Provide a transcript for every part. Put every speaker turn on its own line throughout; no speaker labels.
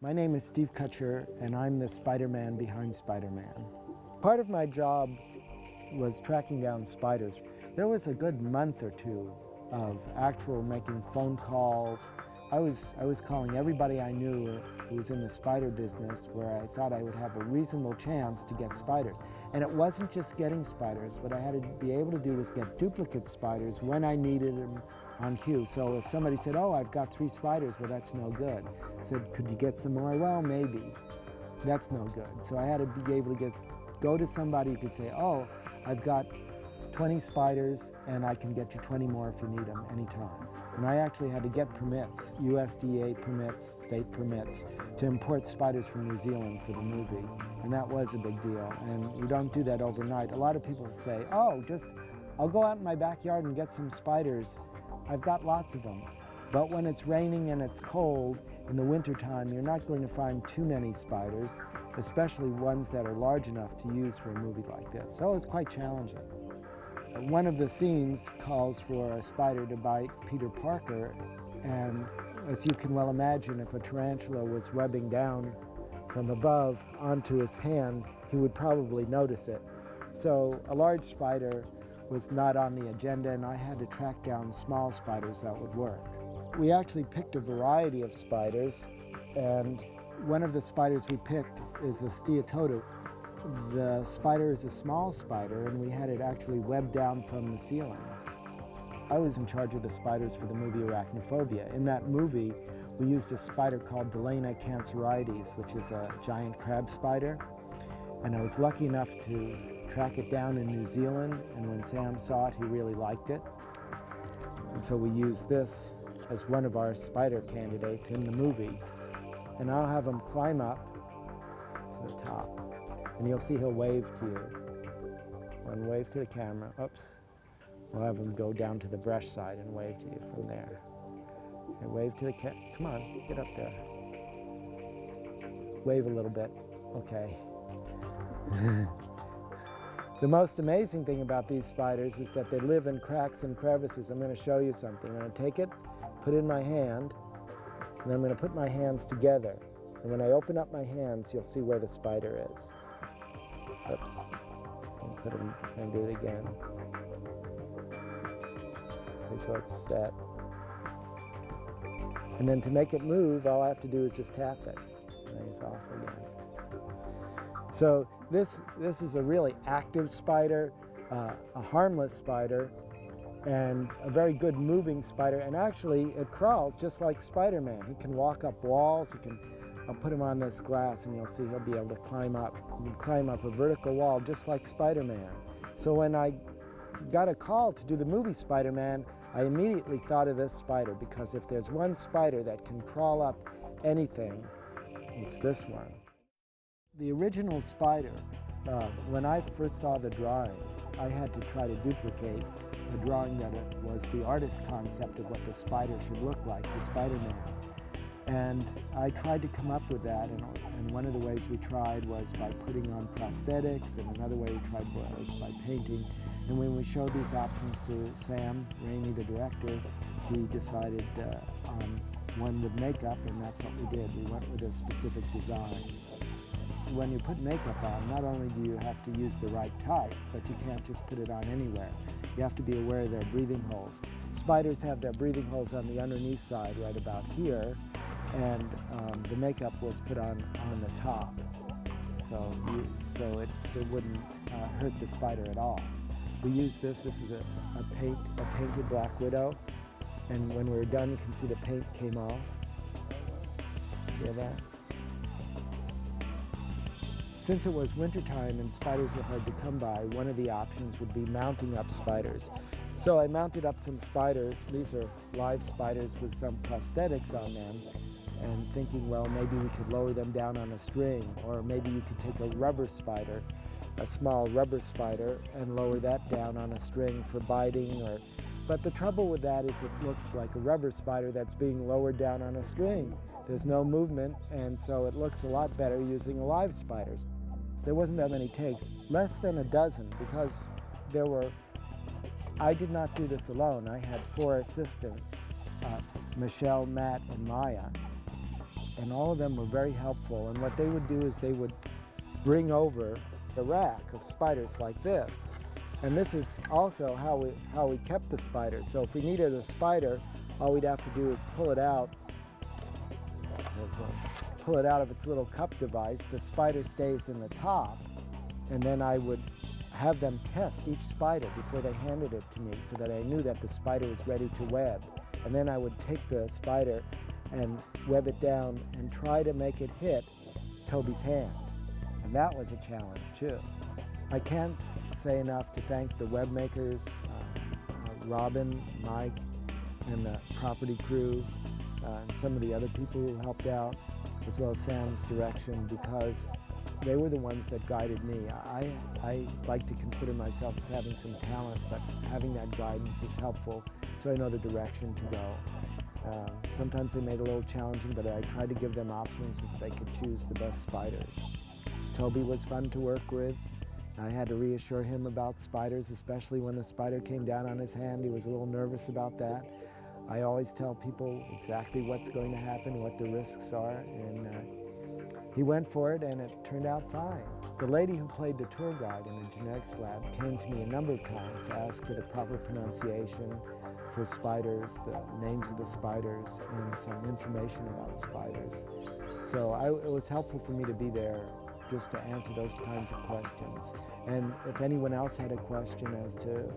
My name is Steve Kutcher, and I'm the Spider-Man behind Spider-Man. Part of my job was tracking down spiders. There was a good month or two of actual making phone calls. I was calling everybody I knew who was in the spider business where I thought I would have a reasonable chance to get spiders. And it wasn't just getting spiders. What I had to be able to do was get duplicate spiders when I needed them on cue. So if somebody said, oh, I've got 3 spiders, well, that's no good. I said, could you get some more? Well, maybe. That's no good. So I had to be able to go to somebody who could say, oh, I've got 20 spiders and I can get you 20 more if you need them anytime. And I actually had to get permits, USDA permits, state permits, to import spiders from New Zealand for the movie. And that was a big deal. And you don't do that overnight. A lot of people say, oh, I'll go out in my backyard and get some spiders. I've got lots of them. But when it's raining and it's cold in the wintertime, you're not going to find too many spiders, especially ones that are large enough to use for a movie like this. So it's quite challenging. One of the scenes calls for a spider to bite Peter Parker, and as you can well imagine, if a tarantula was webbing down from above onto his hand, he would probably notice it. So a large spider was not on the agenda, and I had to track down small spiders that would work. We actually picked a variety of spiders, and one of the spiders we picked is a steatoda. The spider is a small spider, and we had it actually webbed down from the ceiling. I was in charge of the spiders for the movie Arachnophobia. In that movie, we used a spider called Delana cancerides, which is a giant crab spider. And I was lucky enough to track it down in New Zealand, and when Sam saw it, he really liked it. And so we used this as one of our spider candidates in the movie. And I'll have him climb up to the top. And you'll see he'll wave to you. And wave to the camera. Oops. We'll have him go down to the brush side and wave to you from there. And wave to the come on, get up there. Wave a little bit. Okay. The most amazing thing about these spiders is that they live in cracks and crevices. I'm going to show you something. I'm going to take it, put it in my hand, and then I'm going to put my hands together. And when I open up my hands, you'll see where the spider is. Oops, and put them, and do it again. Until it's set. And then to make it move, all I have to do is just tap it. And it's off again. So this is a really active spider, a harmless spider, and a very good moving spider. And actually, it crawls just like Spider-Man. He can walk up walls. I'll put him on this glass and you'll see he'll be able to climb up. He can climb up a vertical wall just like Spider-Man. So when I got a call to do the movie Spider-Man, I immediately thought of this spider, because if there's one spider that can crawl up anything, it's this one. The original spider, when I first saw the drawings, I had to try to duplicate a drawing that was the artist's concept of what the spider should look like for Spider-Man. And I tried to come up with that, and one of the ways we tried was by putting on prosthetics, and another way we tried was by painting. And when we showed these options to Sam Raimi, the director, he decided on one with makeup, and that's what we did. We went with a specific design. When you put makeup on, not only do you have to use the right type, but you can't just put it on anywhere. You have to be aware of their breathing holes. Spiders have their breathing holes on the underneath side, right about here, and the makeup was put on the top, so it wouldn't hurt the spider at all. We used this is a painted Black Widow, and when we were done, you can see the paint came off. Hear that? Since it was wintertime and spiders were hard to come by, one of the options would be mounting up spiders. So I mounted up some spiders. These are live spiders with some prosthetics on them, and thinking, well, maybe we could lower them down on a string, or maybe you could take a rubber spider, a small rubber spider, and lower that down on a string for biting. But the trouble with that is it looks like a rubber spider that's being lowered down on a string. There's no movement, and so it looks a lot better using live spiders. There wasn't that many takes, less than a dozen, because I did not do this alone. I had 4 assistants, Michelle, Matt, and Maya. and all of them were very helpful. And what they would do is they would bring over the rack of spiders like this. And this is also how we kept the spiders. So if we needed a spider, all we'd have to do is pull it out. This one. Pull it out of its little cup device. The spider stays in the top, and then I would have them test each spider before they handed it to me so that I knew that the spider was ready to web. And then I would take the spider and web it down and try to make it hit Toby's hand. And that was a challenge too. I can't say enough to thank the web makers, Robin, Mike, and the property crew, and some of the other people who helped out, as well as Sam's direction, because they were the ones that guided me. I like to consider myself as having some talent, but having that guidance is helpful, so I know the direction to go. Sometimes they made it a little challenging, but I tried to give them options so that they could choose the best spiders. Toby was fun to work with. I had to reassure him about spiders, especially when the spider came down on his hand. He was a little nervous about that. I always tell people exactly what's going to happen, what the risks are, and he went for it, and it turned out fine. The lady who played the tour guide in the genetics lab came to me a number of times to ask for the proper pronunciation for spiders, the names of the spiders, and some information about spiders. So it was helpful for me to be there just to answer those kinds of questions. And if anyone else had a question as to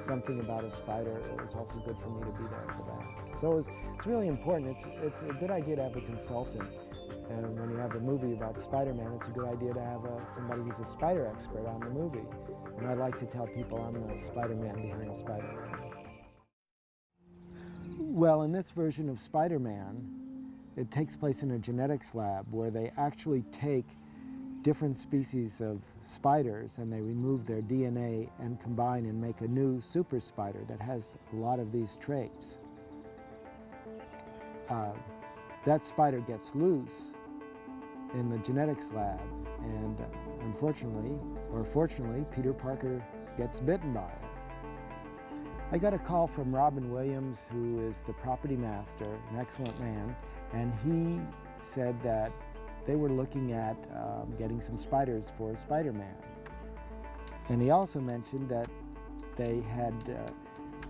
something about a spider, it was also good for me to be there for that. So it's really important. It's a good idea to have a consultant. And when you have a movie about Spider-Man, it's a good idea to have somebody who's a spider expert on the movie. And I like to tell people I'm the Spider-Man behind Spider-Man. Well, in this version of Spider-Man, it takes place in a genetics lab where they actually take different species of spiders and they remove their DNA and combine and make a new super spider that has a lot of these traits. That spider gets loose in the genetics lab, and unfortunately, or fortunately, Peter Parker gets bitten by it. I got a call from Robin Williams, who is the property master, an excellent man, and he said that they were looking at getting some spiders for Spider-Man. And he also mentioned that they had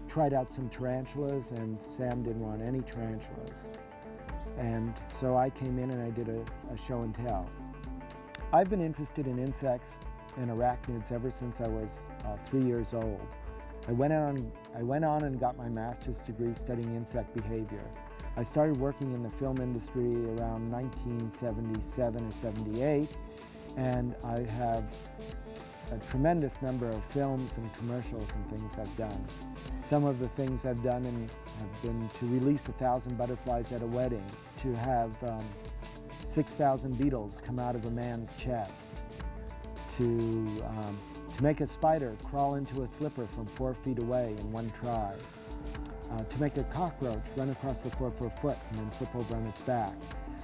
tried out some tarantulas, and Sam didn't want any tarantulas. And so I came in and I did a show and tell. I've been interested in insects and arachnids ever since I was 3 years old. I went on and got my master's degree studying insect behavior. I started working in the film industry around 1977 or 78, and I have a tremendous number of films and commercials and things I've done. Some of the things I've done have been to release 1,000 butterflies at a wedding, to have 6,000 beetles come out of a man's chest, to make a spider crawl into a slipper from 4 feet away in one try, to make a cockroach run across the floor for a foot and then flip over on its back.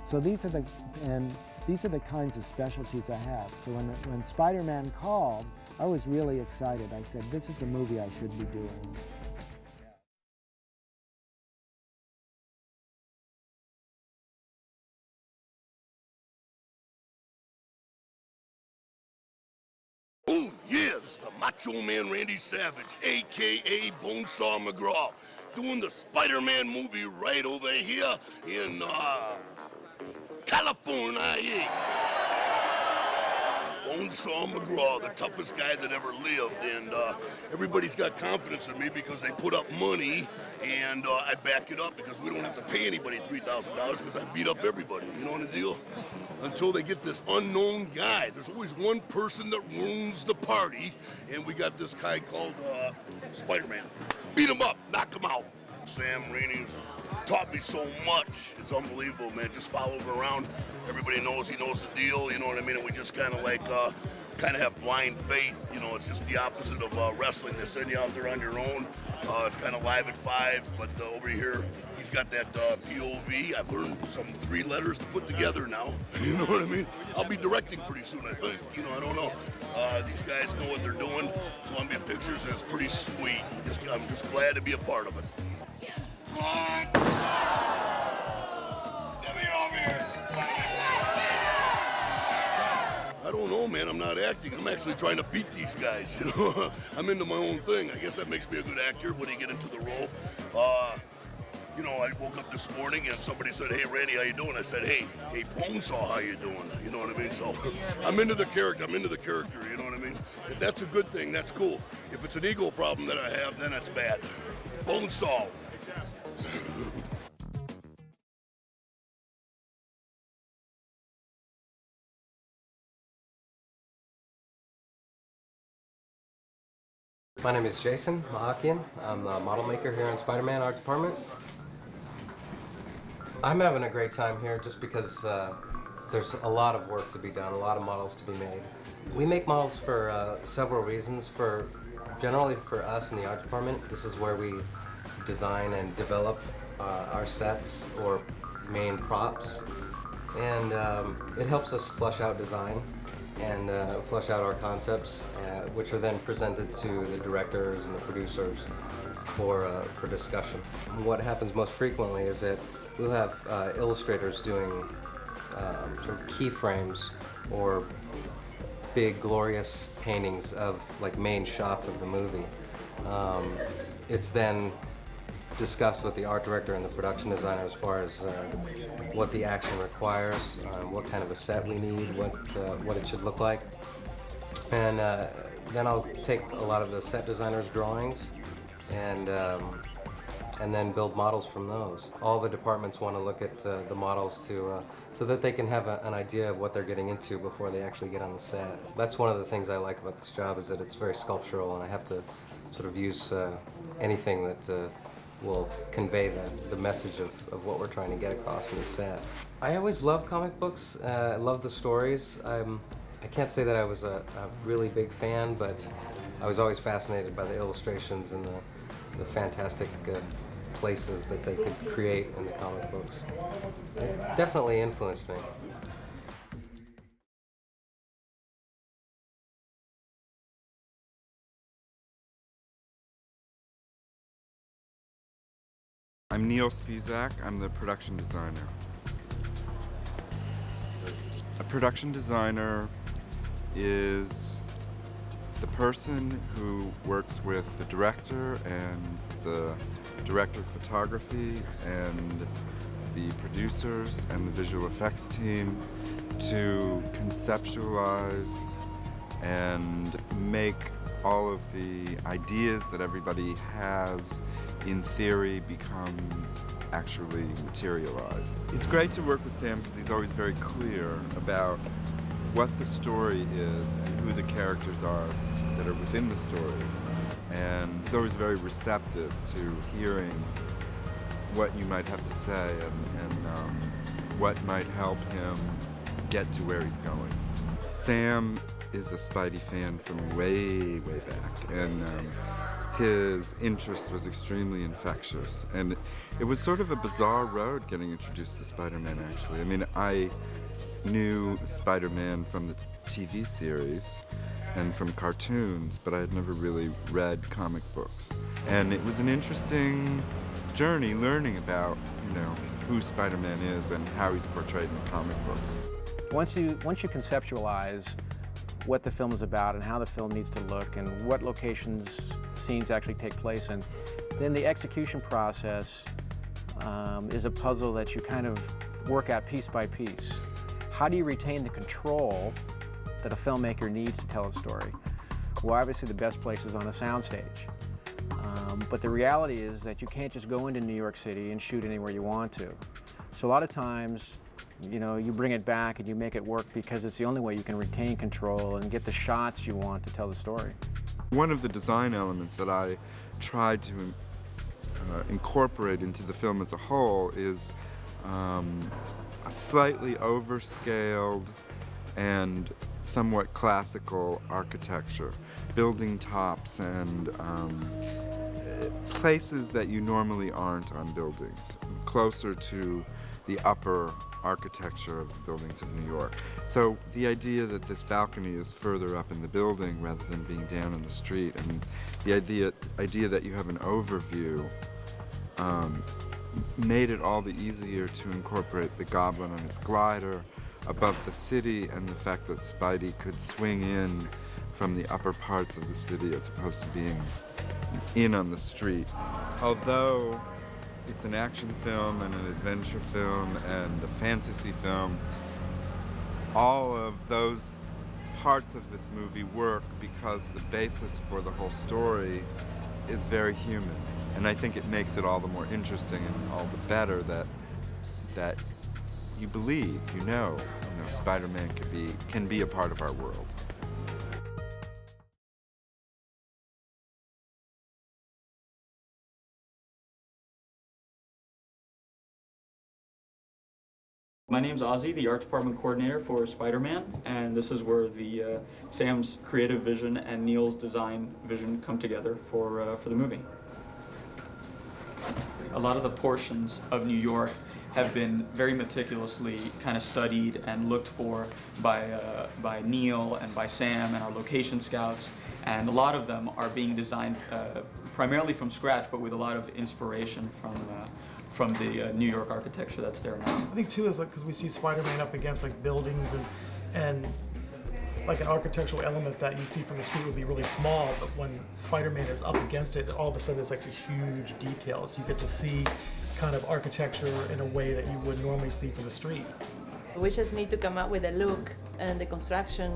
So these are the kinds of specialties I have. So when Spider-Man called, I was really excited. I said, this is a movie I should be doing.
Oh yeah, this is the Macho Man Randy Savage, a.k.a. Bonesaw McGraw, doing the Spider-Man movie right over here in, California. Bonesaw McGraw, the toughest guy that ever lived, and everybody's got confidence in me because they put up money, and I back it up because we don't have to pay anybody $3,000 because I beat up everybody, you know the deal? Until they get this unknown guy. There's always one person that ruins the party, and we got this guy called Spider-Man. Beat him up, knock him out. Sam Raimi taught me so much. It's unbelievable, man. Just follow him around. Everybody knows he knows the deal, you know what I mean? And we just kind of like, have blind faith. You know, it's just the opposite of wrestling. They send you out there on your own. It's kind of live at 5, but over here, he's got that POV. I've learned some 3 letters to put together now. You know what I mean? I'll be directing pretty soon, I think. You know, I don't know. These guys know what they're doing. Columbia Pictures, and it's pretty sweet. I'm just glad to be a part of it. Come on! Get me over here! I'm not acting. I'm actually trying to beat these guys. You know, I'm into my own thing. I guess that makes me a good actor when you get into the role. You know, I woke up this morning and somebody said, "Hey, Randy, how you doing?" I said, "Hey, Bonesaw, how you doing?" You know what I mean? So I'm into the character. You know what I mean? If that's a good thing, that's cool. If it's an ego problem that I have, then that's bad. Bonesaw.
My name is Jason Mahakian. I'm the model maker here in Spider-Man Art Department. I'm having a great time here just because there's a lot of work to be done, a lot of models to be made. We make models for several reasons. Generally for us in the art department, this is where we design and develop our sets or main props. And it helps us flesh out design and flesh out our concepts, which are then presented to the directors and the producers for discussion. What happens most frequently is that we'll have illustrators doing sort of keyframes or big glorious paintings of like main shots of the movie. It's then discussed with the art director and the production designer as far as what the action requires, what kind of a set we need, what it should look like. And then I'll take a lot of the set designer's drawings and then build models from those. All the departments want to look at the models so that they can have an idea of what they're getting into before they actually get on the set. That's one of the things I like about this job, is that it's very sculptural, and I have to sort of use anything that will convey the message of what we're trying to get across in the set. I always loved comic books. I love the stories. I can't say that I was a really big fan, but I was always fascinated by the illustrations and the fantastic places that they could create in the comic books. It definitely influenced me.
I'm Neil Spizak. I'm the production designer. A production designer is the person who works with the director and the director of photography and the producers and the visual effects team to conceptualize and make all of the ideas that everybody has in theory become actually materialized. It's great to work with Sam because he's always very clear about what the story is and who the characters are that are within the story. And he's always very receptive to hearing what you might have to say and what might help him get to where he's going. Sam is a Spidey fan from way, way back, and his interest was extremely infectious. And it was sort of a bizarre road getting introduced to Spider-Man, actually. I mean, I knew Spider-Man from the TV series and from cartoons, but I had never really read comic books. And it was an interesting journey learning about, who Spider-Man is and how he's portrayed in the comic books.
Once you conceptualize what the film is about and how the film needs to look and what locations scenes actually take place in, then the execution process is a puzzle that you kind of work out piece by piece. How do you retain the control that a filmmaker needs to tell a story? Well, obviously the best place is on a soundstage. But the reality is that you can't just go into New York City and shoot anywhere you want to. So a lot of times, you bring it back and you make it work because it's the only way you can retain control and get the shots you want to tell the story.
One of the design elements that I tried to incorporate into the film as a whole is a slightly overscaled and somewhat classical architecture, building tops and places that you normally aren't on buildings, closer to the upper architecture of the buildings of New York. So the idea that this balcony is further up in the building rather than being down in the street, and the idea that you have an overview made it all the easier to incorporate the Goblin on its glider, above the city and the fact that Spidey could swing in from the upper parts of the city as opposed to being in on the street. Although it's an action film and an adventure film and a fantasy film, all of those parts of this movie work because the basis for the whole story is very human. And I think it makes it all the more interesting and all the better that you believe, you know, Spider-Man can be a part of our world.
My name's Ozzy, the art department coordinator for Spider-Man, and this is where the Sam's creative vision and Neil's design vision come together for the movie. A lot of the portions of New York have been very meticulously kind of studied and looked for by Neil and by Sam and our location scouts, and a lot of them are being designed primarily from scratch, but with a lot of inspiration from the New York architecture that's there now.
I think too is like because we see Spider-Man up against like buildings and like an architectural element that you'd see from the street would be really small, but when Spider-Man is up against it, all of a sudden it's like a huge detail. So you get to see kind of architecture in a way that you would normally see from the street.
We just need to come up with a look, and the construction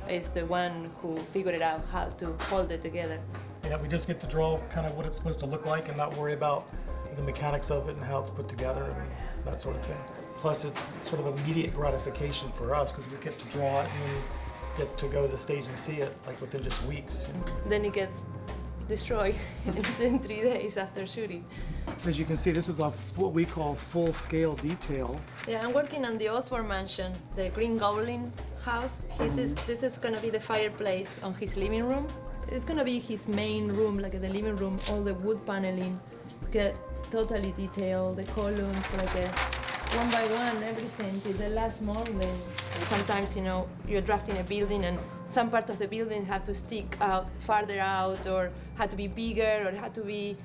is the one who figured it out how to hold it together.
Yeah, we just get to draw kind of what it's supposed to look like and not worry about the mechanics of it and how it's put together and that sort of thing. Plus it's sort of immediate gratification for us because we get to draw it and get to go to the stage and see it like within just weeks.
Then it gets destroyed in 3 days after shooting.
As you can see, this is what we call full-scale detail.
Yeah, I'm working on the Osborn mansion, the Green Goblin house. This is gonna be the fireplace on his living room. It's gonna be his main room, like the living room, all the wood paneling, get totally detailed, the columns, like one by one, everything to the last molding. Sometimes, you know, you're drafting a building and some part of the building had to stick out farther out or had to be bigger or had to be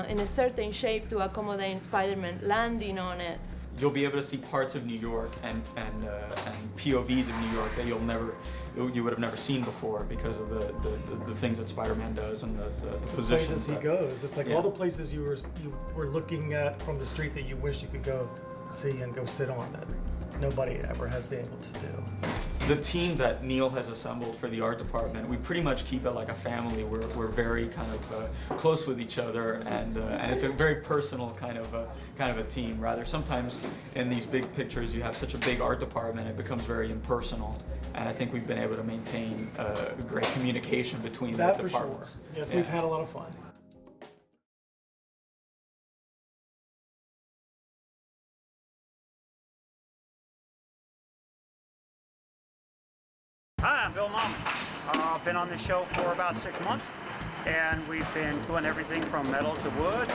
in a certain shape to accommodate Spider-Man landing on it.
You'll be able to see parts of New York and POVs of New York that you would have never seen before because of the things that Spider-Man does and the positions
places he goes. It's like all the places you were looking at from the street that you wish you could go see and go sit on that nobody ever has been able to do.
The team that Neil has assembled for the art department, we pretty much keep it like a family. We're very kind of close with each other, and it's a very personal kind of a team. Rather, sometimes in these big pictures, you have such a big art department, it becomes very impersonal. And I think we've been able to maintain great communication between the departments.
Sure. Yes, we've had a lot of fun.
Hi, I'm Bill Nauman. I've been on this show for about 6 months, and we've been doing everything from metal to wood.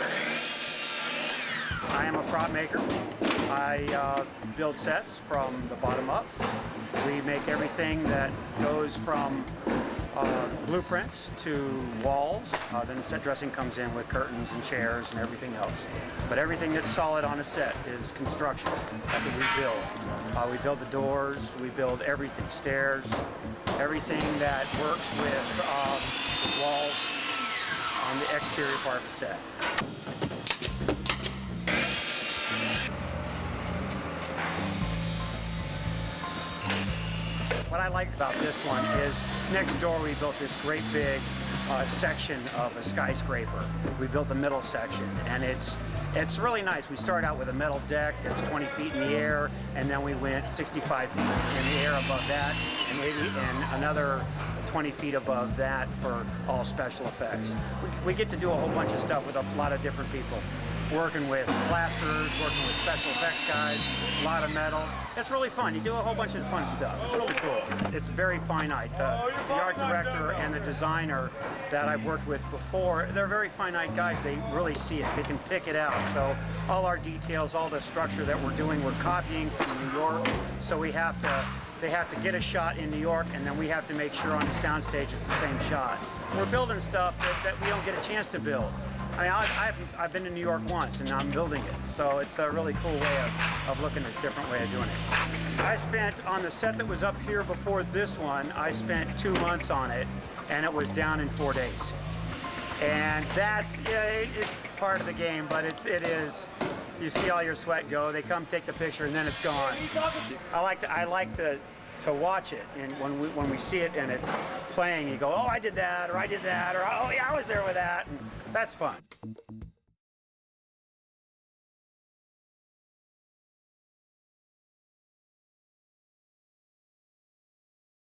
I am a prop maker. I build sets from the bottom up. We make everything that goes from blueprints to walls. Then set dressing comes in with curtains and chairs and everything else. But everything that's solid on a set is construction. That's what we build. We build the doors, we build everything, stairs, everything that works with walls on the exterior part of the set. What I like about this one is next door we built this great big section of a skyscraper. We built the middle section, and it's really nice. We start out with a metal deck that's 20 feet in the air, and then we went 65 feet in the air above that, and another 20 feet above that for all special effects. We get to do a whole bunch of stuff with a lot of different people. Working with plasterers, working with special effects guys, a lot of metal. It's really fun. You do a whole bunch of fun stuff. It's really cool. It's very finite. The art director and the designer that I've worked with before, they're very finite guys. They really see it. They can pick it out. So all our details, all the structure that we're doing, we're copying from New York. So they have to get a shot in New York, and then we have to make sure on the soundstage it's the same shot. We're building stuff that we don't get a chance to build. I mean, I've been to New York once, and I'm building it. So it's a really cool way of looking at a different way of doing it. I spent, on the set that was up here before this one, I spent 2 months on it, and it was down in 4 days. And that's, yeah, it's part of the game, but it is, you see all your sweat go, they come take the picture, and then it's gone. I like to watch it, and when we see it and it's playing, you go, oh, I did that, or oh, yeah, I was there with that, and that's fun.